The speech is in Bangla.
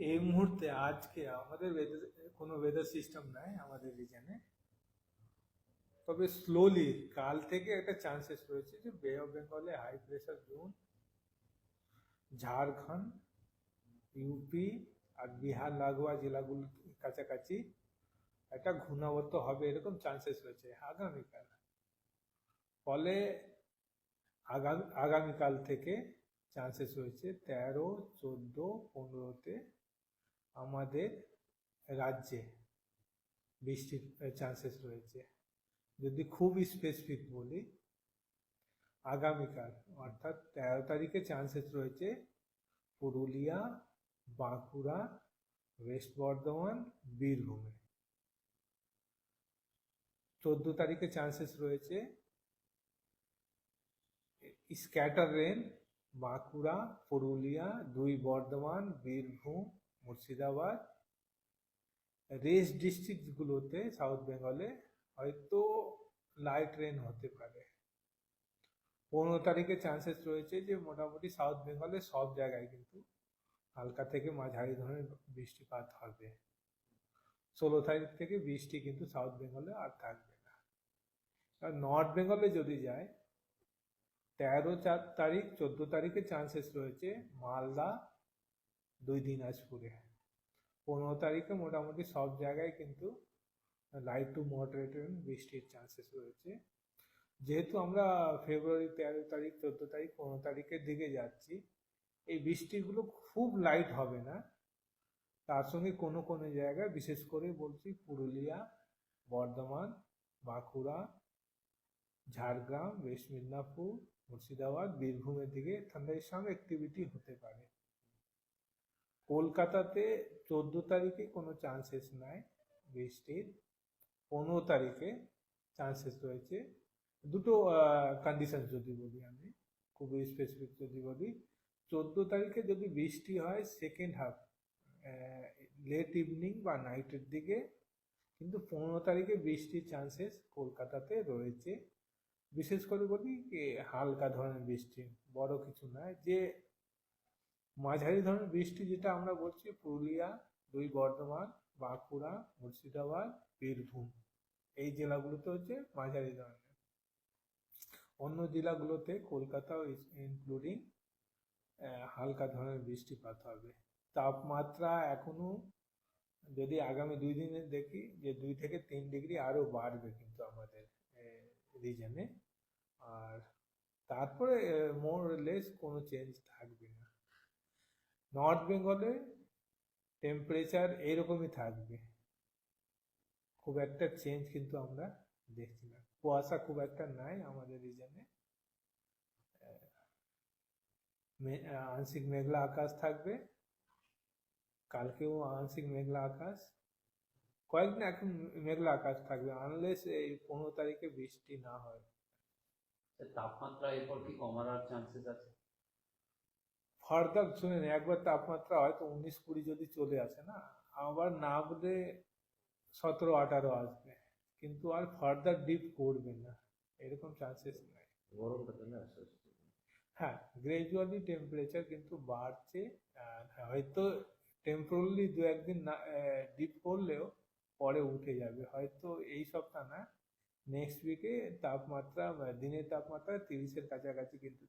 এই মুহূর্তে আজকে আমাদের কোনো ওয়েদার সিস্টেম নাই আমাদের রিজনে। তবে স্লোলি কাল থেকে একটা চান্সেস রয়েছে যে বে অফ বেঙ্গলে high pressure zone Jharkhand, UP আর বিহার লাগোয়া জেলাগুলো কাছাকাছি একটা ঘূর্ণাবর্ত হবে এরকম চান্সেস রয়েছে আগামীকাল। ফলে আগামীকাল থেকে চান্সেস রয়েছে 13, 14, 15-তে আমাদের রাজ্যে বৃষ্টির চান্সেস রয়েছে। যদি খুব স্পেসিফিক বলি, আগামীকাল অর্থাৎ 13 তারিখে চান্সেস রয়েছে পুরুলিয়া, বাঁকুড়া, ওয়েস্ট বর্ধমান, বীরভূমে। 14 তারিখে চান্সেস রয়েছে scatter rain Bankura, Purulia, 2 Bardhaman, Birbhum, Murshidabad. Rest ডিস্ট্রিক্টগুলোতে সাউথ বেঙ্গলে হয়তো লাইট রেন হতে পারে। 15 তারিখে চান্সেস রয়েছে যে মোটামুটি সাউথ বেঙ্গলে সব জায়গায় কিন্তু হালকা থেকে মাঝারি ধরনের বৃষ্টিপাত হবে। 16 তারিখ থেকে বৃষ্টি কিন্তু সাউথ বেঙ্গলে আর থাকবে না। আর নর্থ বেঙ্গলে যদি যায়, 13 তারিখ 14 তারিখে চান্সেস রয়েছে মালদা, 2 দিনাজপুরে। 15 তারিখে মোটামুটি সব জায়গায় কিন্তু লাইট টু মডারেট বৃষ্টির চান্সেস রয়েছে। যেহেতু আমরা ফেব্রুয়ারি 13 তারিখ, 14 তারিখ, 15 তারিখের দিকে যাচ্ছি, এই বৃষ্টিগুলো খুব লাইট হবে না। তার সঙ্গে কোনো কোনো জায়গায়, বিশেষ করে বলছি পুরুলিয়া, বর্ধমান, বাঁকুড়া, ঝাড়গ্রাম, ওয়েস্ট মিদনাপুর, মুর্শিদাবাদ, বীরভূমের দিকে থান্ডারস্টর্ম অ্যাক্টিভিটি হতে পারে। কলকাতাতে 14 তারিখে কোনো চান্সেস নাই বৃষ্টির। 15 তারিখে চান্সেস রয়েছে। দুটো কন্ডিশন যদি বলি, আমি খুবই স্পেসিফিক যদি বলি, 14 তারিখে যদি বৃষ্টি হয় সেকেন্ড হাফ, লেট ইভিনিং বা নাইটের দিকে, কিন্তু 15 তারিখে বৃষ্টির চান্সেস কলকাতাতে রয়েছে। বিশেষ করে বলি হালকা ধরনের বৃষ্টি, বড় কিছু নয়। যে মাঝারি ধরনের বৃষ্টি যেটা আমরা বলছি পুরুলিয়া, 2 বর্ধমান, বাঁকুড়া, মুর্শিদাবাদ, বীরভূম, এই জেলাগুলোতে হচ্ছে মাঝারি ধরনের। অন্য জেলাগুলোতে কলকাতাও ইনক্লুডিং হালকা ধরনের বৃষ্টিপাত হবে। তাপমাত্রা এখনো যদি আগামী 2 দিনে দেখি যে 2 থেকে 3 ডিগ্রি আরো বাড়বে কিন্তু আমাদের রিজনে। আর তারপরে মোর লেস কোনো চেঞ্জ থাকবে না। নর্থ বেঙ্গলে টেম্পারেচার এইরকমই থাকবে, খুব একটা চেঞ্জ কিন্তু আমরা দেখছি না। কুয়াশা খুব একটা নাই আমাদের রিজনে। আংশিক মেঘলা আকাশ থাকবে, কালকেও আংশিক মেঘলা আকাশ, কয়েকদিন এখন মেঘলা আকাশ থাকবে, আনলেস এই 15 তারিখে বৃষ্টি না হয়। তাপমাত্রা এরপর কি কমার চান্সেস আছে? ফার্দার শুনেন, একবার তাপমাত্রা হয়তো 19-20 যদি চলে আসে না, আবার না বলে 17-18 আসবে, কিন্তু আর ফার্দার ডিপ করবে না, এরকম চান্সেস নাই। গরমটা চলে আসছে। হ্যাঁ, গ্রাজুয়ালি টেম্পারেচার কিন্তু বাড়ছে। আর হয়তো টেম্পোরারি 2-1 দিন না ডিপ করলেও পরে উঠে যাবে, হয়তো এই সপ্তাহ না, নেক্সট উইকে তাপমাত্রা, দিনের তাপমাত্রা 30-এর কাছাকাছি কিন্তু